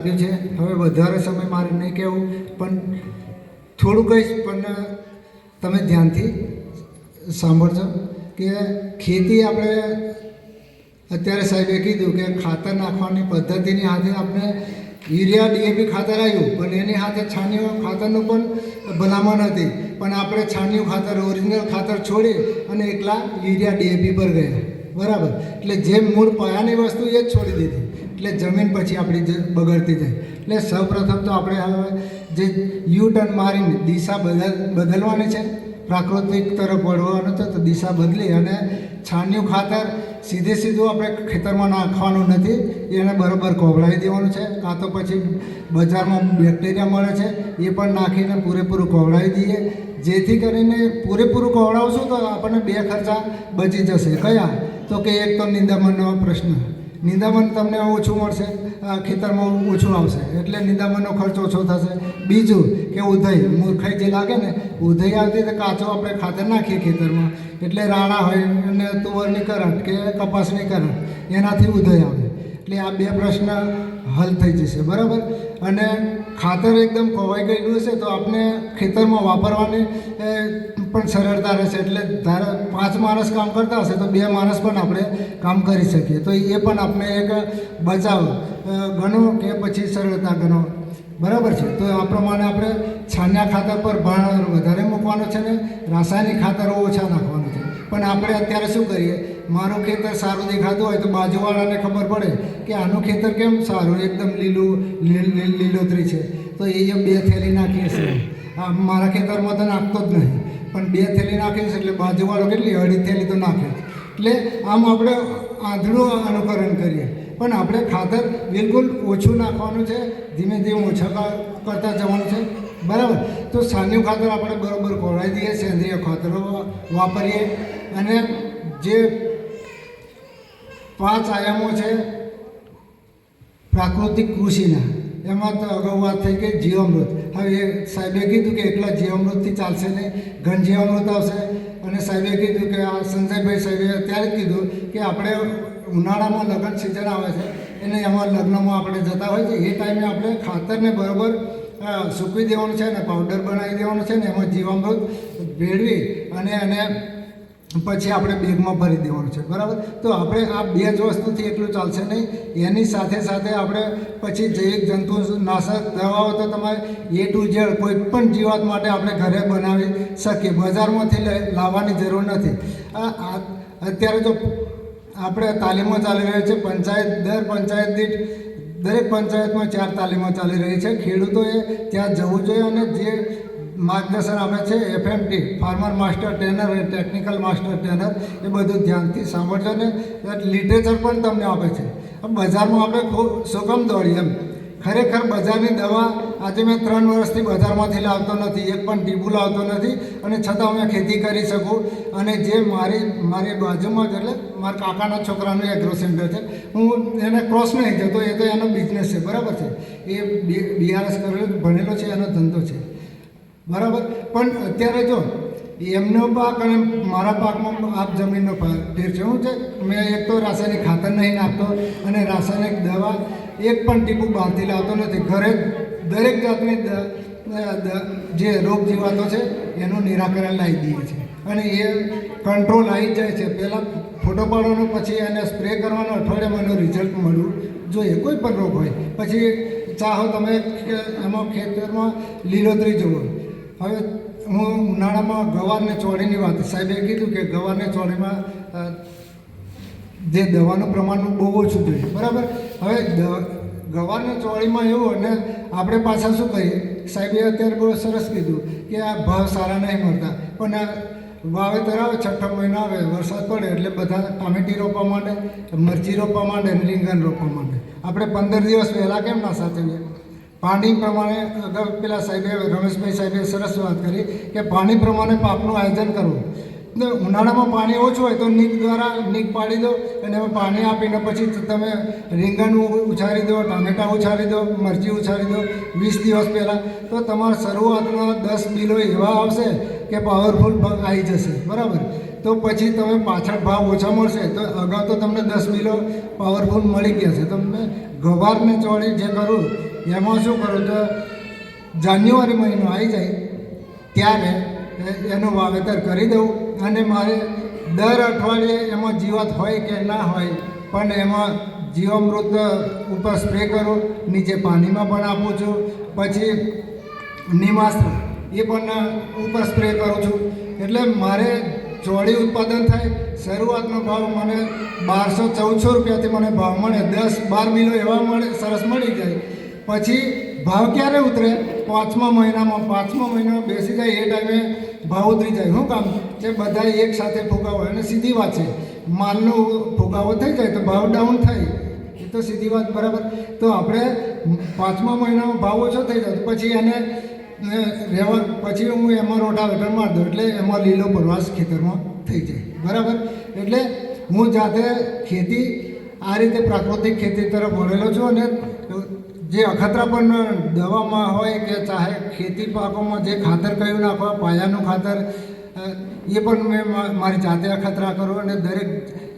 છે. હવે વધારે સમય મારે નહીં કહેવું, પણ થોડું કહીશ, પણ તમે ધ્યાનથી સાંભળજો કે ખેતી આપણે અત્યારે સાહેબે કીધું કે ખાતર નાખવાની પદ્ધતિની હાથે આપણે યુરિયા ડીએપી ખાતર આવ્યું, પણ એની સાથે છાણિયું ખાતરનું પણ ભલામણ હતી, પણ આપણે છાણિયું ખાતર ઓરિજિનલ ખાતર છોડી અને એકલા યુરિયા ડીએપી પર ગયા. બરાબર. એટલે જે મૂળ પાયાની વસ્તુ એ જ છોડી દીધી, એટલે જમીન પછી આપણી બગડતી જાય. એટલે સૌપ્રથમ તો આપણે હવે જે યુ ટર્ન મારીને દિશા બદલવાની છે, પ્રાકૃતિક તરફ વળવાનું છે, તો દિશા બદલી અને છાણિયું ખાતર સીધું આપણે ખેતરમાં નાખવાનું નથી, એને બરાબર કોવડાવી દેવાનું છે. કાં તો પછી બજારમાં બેક્ટેરિયા મળે છે એ પણ નાખીને પૂરેપૂરું કોવડાવી દઈએ, જેથી કરીને પૂરેપૂરું કોવડાવશું તો આપણને 2 ખર્ચા બચી જશે. કયા? તો કે એક તો નિંદામણનો પ્રશ્ન, નિંદામણ તમને ઓછું મળશે, ખેતરમાં ઓછું આવશે, એટલે નિંદામણનો ખર્ચ ઓછો થશે. બીજું કે ઉધઈ, મૂર્ખાઈ જે લાગે ને, ઉધઈ આવતી તો કાચો આપણે ખાતર નાખીએ ખેતરમાં, એટલે રાણા હોય અને તુવરની કરંટ કે કપાસની કરંટ, એનાથી ઉધઈ આવે. એટલે આ 2 પ્રશ્ન હલ થઈ જશે. બરાબર. અને ખાતર એકદમ ખોવાઈ ગયેલું હશે તો આપણે ખેતરમાં વાપરવાની પણ સરળતા રહેશે. એટલે ધારો 5 માણસ કામ કરતા હશે તો 2 માણસ પણ આપણે કામ કરી શકીએ, તો એ પણ આપણે એક બચાવ ગણો કે પછી સરળતા ગણો. બરાબર છે. તો આ પ્રમાણે આપણે છાણિયા ખાતર પર ભાર વધારે મૂકવાનો છે ને રાસાયણિક ખાતરો ઓછા નાખવાનું છે. પણ આપણે અત્યારે શું કરીએ, મારું ખેતર સારું દેખાતું હોય તો બાજુવાળાને ખબર પડે કે આનું ખેતર કેમ સારું, એકદમ લીલોતરી છે, તો એ 2 થેલી નાખીએ છીએ. મારા ખેતરમાં તો નાખતો જ નહીં, પણ 2 થેલી નાખીએ છીએ એટલે બાજુવાળો કેટલી 2.5 થેલી તો નાખે. એટલે આમ આપણે આંધળું અનુકરણ કરીએ, પણ આપણે ખાતર બિલકુલ ઓછું નાખવાનું છે, ધીમે ધીમે ઓછા કરતા જવાનું છે. બરાબર. તો છાણિયું ખાતર આપણે બરાબર ખોળાવી દઈએ, સેન્દ્રિય ખાતરો વાપરીએ, અને જે 5 આયામો છે પ્રાકૃતિક કૃષિના, એમાં તો અગાઉ વાત થઈ ગઈ જીવામૃત. હવે એ સાહેબે કીધું કે એકલા જીવામૃતથી ચાલશે નહીં, ઘન જીવામૃત આવશે. અને સાહેબે કીધું કે આ સંજયભાઈ સાહેબે અત્યારે જ કીધું કે આપણે ઉનાળામાં લગ્ન સિઝન આવે છે, અને એમાં લગ્નમાં આપણે જતા હોય છે, એ ટાઈમે આપણે ખાતરને બરાબર સૂકવી દેવાનું છે અને પાવડર બનાવી દેવાનું છે ને એમાં જીવામૃત ભેળવી અને એને પછી આપણે બેગમાં ભરી દેવાનું છે. બરાબર. તો આપણે આ 2 જ વસ્તુથી એટલું ચાલશે નહીં, એની સાથે સાથે આપણે પછી જૈવિક જંતુનાશક દવાઓ તો તમારે A to Z કોઈ પણ જીવાત માટે આપણે ઘરે બનાવી શકીએ, બજારમાંથી લાવવાની જરૂર નથી. અત્યારે તો આપણે તાલીમો ચાલી રહી છે, દર પંચાયત દીઠ દરેક પંચાયતમાં 4 તાલીમો ચાલી રહી છે. ખેડૂતોએ ત્યાં જવું જોઈએ અને જે માર્ગદર્શન આપે છે FMT, farmer master trainer, technical master trainer, એ બધું ધ્યાનથી સાંભળજો ને લિટરેચર પણ તમને આપે છે. બજારમાં આપણે ખૂબ સુગમ દોડીએ એમ, ખરેખર બજારની દવા આજે મેં 3 વર્ષથી બજારમાંથી લાવતો નથી, એક પણ ટીબું લાવતો નથી, અને છતાં અમે ખેતી કરી શકું. અને જે મારી બાજુમાં જ, એટલે મારા કાકાના છોકરાનું એગ્રો સેન્ટર છે, હું એને ક્રોસ નહીં જતો, એ તો એનો બિઝનેસ છે. બરાબર છે. એ BRS કરેલો, ભણેલો છે, એનો ધંધો છે. બરાબર. પણ અત્યારે જો એમનો પાક અને મારા પાકમાં આપ જમીનનો ફેર છે. શું છે, મેં એક તો રાસાયણિક ખાતર નહીં નાખતો અને રાસાયણિક દવા એક પણ ટીપું બહારથી લાવતો નથી. ઘરે દરેક જાતની જે રોગ જીવાતો છે એનું નિરાકરણ લાવી દઈએ છીએ, અને એ કંટ્રોલ આવી જાય છે. પહેલાં ફોટો પાડવાનો, પછી એને સ્પ્રે કરવાનો, અઠવાડિયામાં એનું રિઝલ્ટ મળવું જોઈએ, કોઈ પણ રોગ હોય. પછી ચાહો તમે એમાં ખેતરમાં લીલોતરી જુઓ. હવે હું ઉનાળામાં ગવારને ચોળીની વાત, સાહેબે કીધું કે ગવારને ચોળીમાં જે દવાનું પ્રમાણ બહુ ઓછું જોઈએ. બરાબર. હવે ગવારને ચોળીમાં એવું, અને આપણે પાછા શું કરીએ, સાહેબે અત્યારે બહુ સરસ કીધું કે આ ભાવ સારા નહીં મળતા, પણ વાવેતર આવે, 6ઠો મહિનો આવે, વરસાદ પડે એટલે બધા ટામેટી રોપવા માંડે, મરચી રોપવા માંડે, રીંગણ રોપવા માંડે. આપણે 15 દિવસ પહેલાં કેમ ના સાચવીએ? પાણી પ્રમાણે, અગાઉ પેલા સાહેબે, રમેશભાઈ સાહેબે સરસ વાત કરી કે પાણી પ્રમાણે પાકનું આયોજન કરવું. ઉનાળામાં પાણી ઓછું હોય તો નીક દ્વારા નીક પાડી દો, અને એમાં પાણી આપીને પછી તમે રીંગણ ઉછારી દો, ટામેટાં ઉછારી દો, મરચી ઉછારી દો 20 દિવસ પહેલાં, તો તમારા શરૂઆતમાં 10 બિલો એવા આવશે કે પાવરફુલ આવી જશે. બરાબર. તો પછી તમે પાછળ ભાવ ઓછા મળશે, તો અગાઉ તો તમને 10 બિલો પાવરફુલ મળી ગયા છે. તમે ગવારને ચોળી જે કરું એમાં શું કરું તો જાન્યુઆરી મહિનો આવી જાય ત્યારે એનું વાવેતર કરી દઉં અને મારે દર અઠવાડિયે એમાં જીવાત હોય કે ના હોય પણ એમાં જીવામૃત ઉપર સ્પ્રે કરું, નીચે પાણીમાં પણ આપું છું, પછી નિમાસ્ત્ર એ પણ ઉપર સ્પ્રે કરું છું. એટલે મારે ચોળી ઉત્પાદન થાય. શરૂઆતનો ભાવ મને 1200-1400 રૂપિયાથી મને ભાવ મળે, 10-12 મિલો એવા મળે, સરસ મળી જાય. પછી ભાવ ક્યારે ઉતરે? પાંચમા મહિનામાં બેસી જાય એ ટાઈમે ભાવ ઉતરી જાય. શું કામ કે બધા એક સાથે ફુગાવો, અને સીધી વાત છે, માલનો ફુગાવો થઈ જાય તો ભાવ ડાઉન થાય, એ તો સીધી વાત, બરાબર. તો આપણે પાંચમા મહિનામાં ભાવ ઓછો થઈ જાય પછી એને રહેવા, પછી હું એમાં રોટાવેટર મારી દઉં એટલે એમાં લીલો પ્રવાસ ખેતરમાં થઈ જાય, બરાબર. એટલે હું જાતે ખેતી આ રીતે પ્રાકૃતિક ખેતી તરફ વળેલો છું. અને જે અખતરા પણ દવામાં હોય કે ચાહે ખેતી પાકોમાં જે ખાતર કયું નાખવા, પાયાનું ખાતર, એ પણ મેં મારી જાતે અખતરા કરું અને દરેક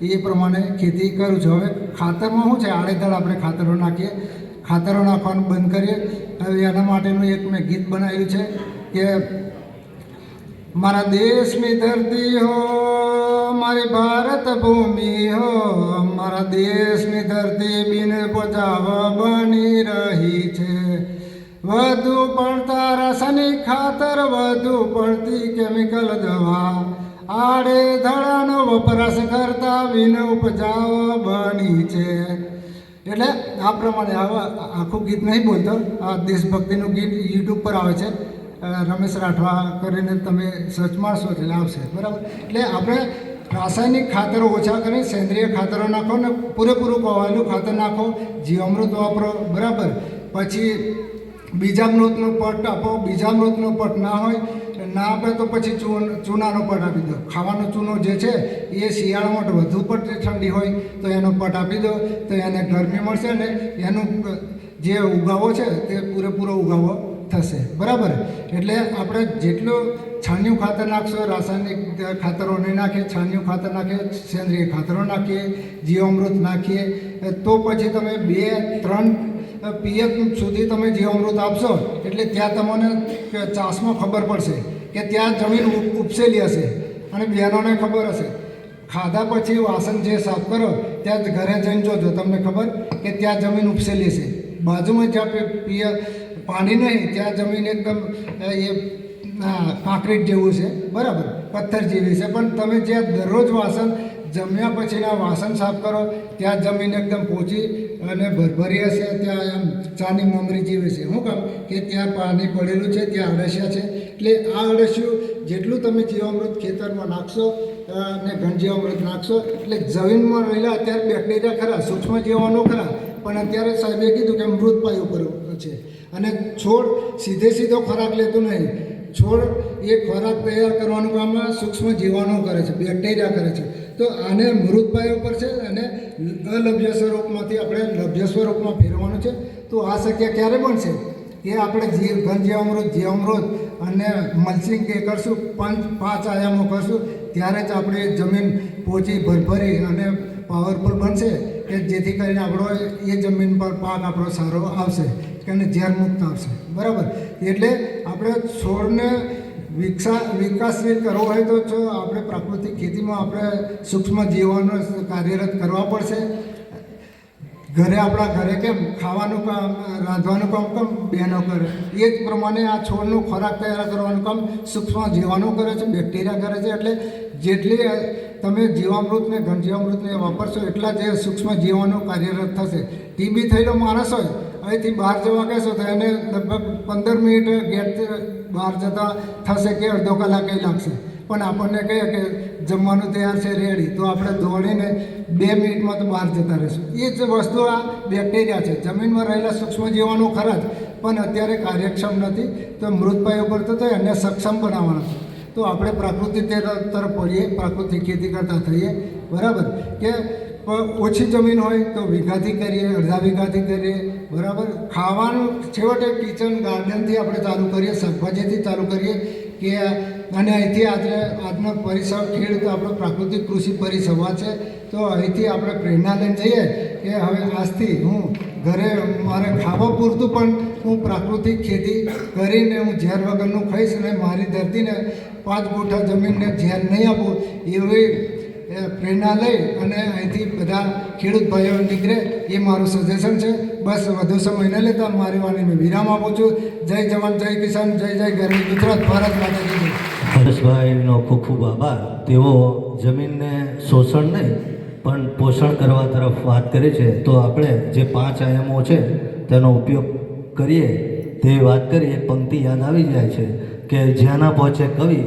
એ પ્રમાણે ખેતી કરું છું. હવે ખાતરમાં શું છે, આડેધડ આપણે ખાતરો નાખીએ, ખાતરો નાખવાનું બંધ કરીએ. હવે એના માટેનું એક મેં ગીત બનાવ્યું છે કે મારા દેશની ધરતી હો, મારી ભારત ભૂમિ હો, મારા દેશની ધરતી બિન બચાવ બની રહી છે. વધુ પડતા રાસાયણિક ખાતર, વધુ પડતી કેમિકલ દવા, આડેધડાનો વપરાશ કરતા બિન ઉપજાવ બની છે. એટલે આ પ્રમાણે આખું ગીત નહીં બોલતો, આ દેશભક્તિનું ગીત યુટ્યુબ પર આવે છે, રમેશ રાઠવા કરીને તમે સર્ચ મારશો એટલે આવશે, બરાબર. એટલે આપણે રાસાયણિક ખાતરો ઓછા કરીને સેન્દ્રિય ખાતરો નાખો ને પૂરેપૂરું કવાયેલું ખાતર નાખો, જીવામૃત વાપરો, બરાબર. પછી બીજામૃતનો પટ આપો, બીજામૃતનો પટ ના હોય, ના આપે તો પછી ચૂનાનો પટ આપી દો. ખાવાનો ચૂનો જે છે એ શિયાળામાં વધુ પડતી ઠંડી હોય તો એનો પટ આપી દો, તો એને ગરમી મળશે ને એનું જે ઉગાવો છે તે પૂરેપૂરો ઉગાવો થશે, બરાબર. એટલે આપણે જેટલું છાણિયું ખાતર નાખશો, રાસાયણિક ખાતરો નહીં નાખીએ, છાણિયું ખાતર નાખીએ, સેન્દ્રિય ખાતરો નાખીએ, જીવામૃત નાખીએ, તો પછી તમે 2-3 પિયત સુધી તમે જીવામૃત આપશો એટલે ત્યાં તમને ચાસમાં ખબર પડશે કે ત્યાં જમીન ઉપસેલી હશે. અને બહેનોને ખબર હશે, ખાધા પછી વાસણ જે સાફ કરો ત્યાં ઘરે જઈને જોજો, તમને ખબર કે ત્યાં જમીન ઉપસેલી છે. બાજુમાં જ્યાં પાણી નહીં ત્યાં જમીન એકદમ એ કાંકરીટ જેવું છે, બરાબર, પથ્થર જેવી છે. પણ તમે જ્યાં દરરોજ વાસણ જમ્યા પછીના વાસણ સાફ કરો ત્યાં જમીન એકદમ પોચી અને ભરભરી હશે, ત્યાં એમ ચાની મમરી જેવી છે. શું કામ કે ત્યાં પાણી પડેલું છે, ત્યાં અળસિયા છે. એટલે આ અળસિયું જેટલું તમે જીવામૃત ખેતરમાં નાખશો અને ઘન જીવામૃત નાખશો એટલે જમીનમાં રહેલા અત્યારે બેક્ટેરિયા ખરા, સૂક્ષ્મ જીવાણુ ખરા, પણ અત્યારે સાહેબે કીધું કે મૃતપાય ઉપર છે. અને છોડ સીધો ખોરાક લેતો નહીં, છોડ એ ખોરાક તૈયાર કરવાનું કામ સૂક્ષ્મ જીવાણુ કરે છે, બેક્ટેરિયા કરે છે. તો આને મૃતપાય ઉપર છે અને અલભ્ય સ્વરૂપમાંથી આપણે લભ્ય સ્વરૂપમાં ફેરવવાનું છે. તો આ શક્ય ક્યારે બનશે કે આપણે ઘન જીવામૃત અને મલ્ચિંગ કે કરશું, 5 આયામો કરશું, ત્યારે જ આપણે જમીન પોચી ભરભરી અને પાવરફુલ બનશે કે જેથી કરીને આપણો એ જમીન પર પાક આપણો સારો આવશે અને ઝેર મુક્ત આવશે, બરાબર. એટલે આપણે છોડને વિકાસશીલ કરવો હોય તો આપણે પ્રાકૃતિક ખેતીમાં આપણે સૂક્ષ્મ જીવાણુ કાર્યરત કરવા પડશે. આપણા ઘરે કેમ ખાવાનું કામ, રાંધવાનું કામ બહેનો કરે, એ જ પ્રમાણે આ છોડનું ખોરાક તૈયાર કરવાનું કામ સૂક્ષ્મ જીવાણુ કરે છે, બેક્ટેરિયા કરે છે. એટલે જેટલી તમે જીવામૃતને ઘન જીવામૃતને વાપરશો એટલા જે સૂક્ષ્મ જીવાણુ કાર્યરત થશે. ટીબી થયેલો માણસ હોય, અહીંથી બહાર જવા કહેશો તો એને લગભગ 15 મિનિટ ગેટ બહાર જતા થશે કે અડધો કલાકે લાગશે. પણ આપણને કહીએ કે જમવાનું તૈયાર છે, રેડી, તો આપણે દોડીને 2 મિનિટમાં તો બહાર જતા રહીશું. એ જ વસ્તુ આ બેક્ટેરિયા છે, જમીનમાં રહેલા સૂક્ષ્મ જીવાણુ ખરા જ, પણ અત્યારે કાર્યક્ષમ નથી. તો મૃતપાય ઉપર તો એને સક્ષમ બનાવવાના છે. તો આપણે પ્રાકૃતિક તરફ વળીએ, પ્રાકૃતિક ખેતી કરતા થઈએ, બરાબર. કે ઓછી જમીન હોય તો વીઘાથી કરીએ, અડધા વીઘાથી કરીએ, બરાબર. ખાવાનું છેવટે કિચન ગાર્ડનથી આપણે ચાલુ કરીએ, શાકભાજીથી ચાલુ કરીએ કે અને અહીંથી આજનો પરિસર ખેડૂત આપણો પ્રાકૃતિક કૃષિ પરિસંવાદ છે. તો અહીંથી આપણે પ્રેરણા લઈને જઈએ કે હવે આજથી હું ઘરે મારે ખાવા પૂરતું પણ હું પ્રાકૃતિક ખેતી કરીને હું ઝેર વગરનું ખાઈશ અને મારી ધરતીને 5 ગુઠા જમીનને ઝેર નહીં આપું એવી પ્રેરણા લઈ અને અહીંથી બધા ખેડૂત ભાઈઓ નીકળે એ મારું સજેશન છે. બસ વધુ સમય ન લેતા મારી વાણીને વિરામ આપું છું. જય જવાન, જય કિસાન, જય જય ગરવી ગુજરાત, ભારત માતા કી જય. હર્ષભાઈનો ખૂબ ખૂબ આભાર. તેઓ જમીનને શોષણ નહીં પણ પોષણ કરવા તરફ વાત કરે છે. તો આપણે જે 5 આયામો છે તેનો ઉપયોગ કરીએ તે વાત કરીએ. એક પંક્તિ યાદ આવી જાય છે કે જ્યાં ના પહોંચે કવિ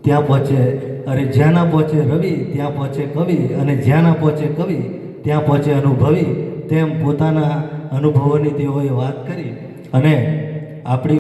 ત્યાં પહોંચે, અરે જ્યાં ના પહોંચે રવિ ત્યાં પહોંચે કવિ, અને જ્યાં ના પહોંચે કવિ ત્યાં પહોંચે અનુભવી. તેમ પોતાના અનુભવોની તેઓએ વાત કરી અને આપણી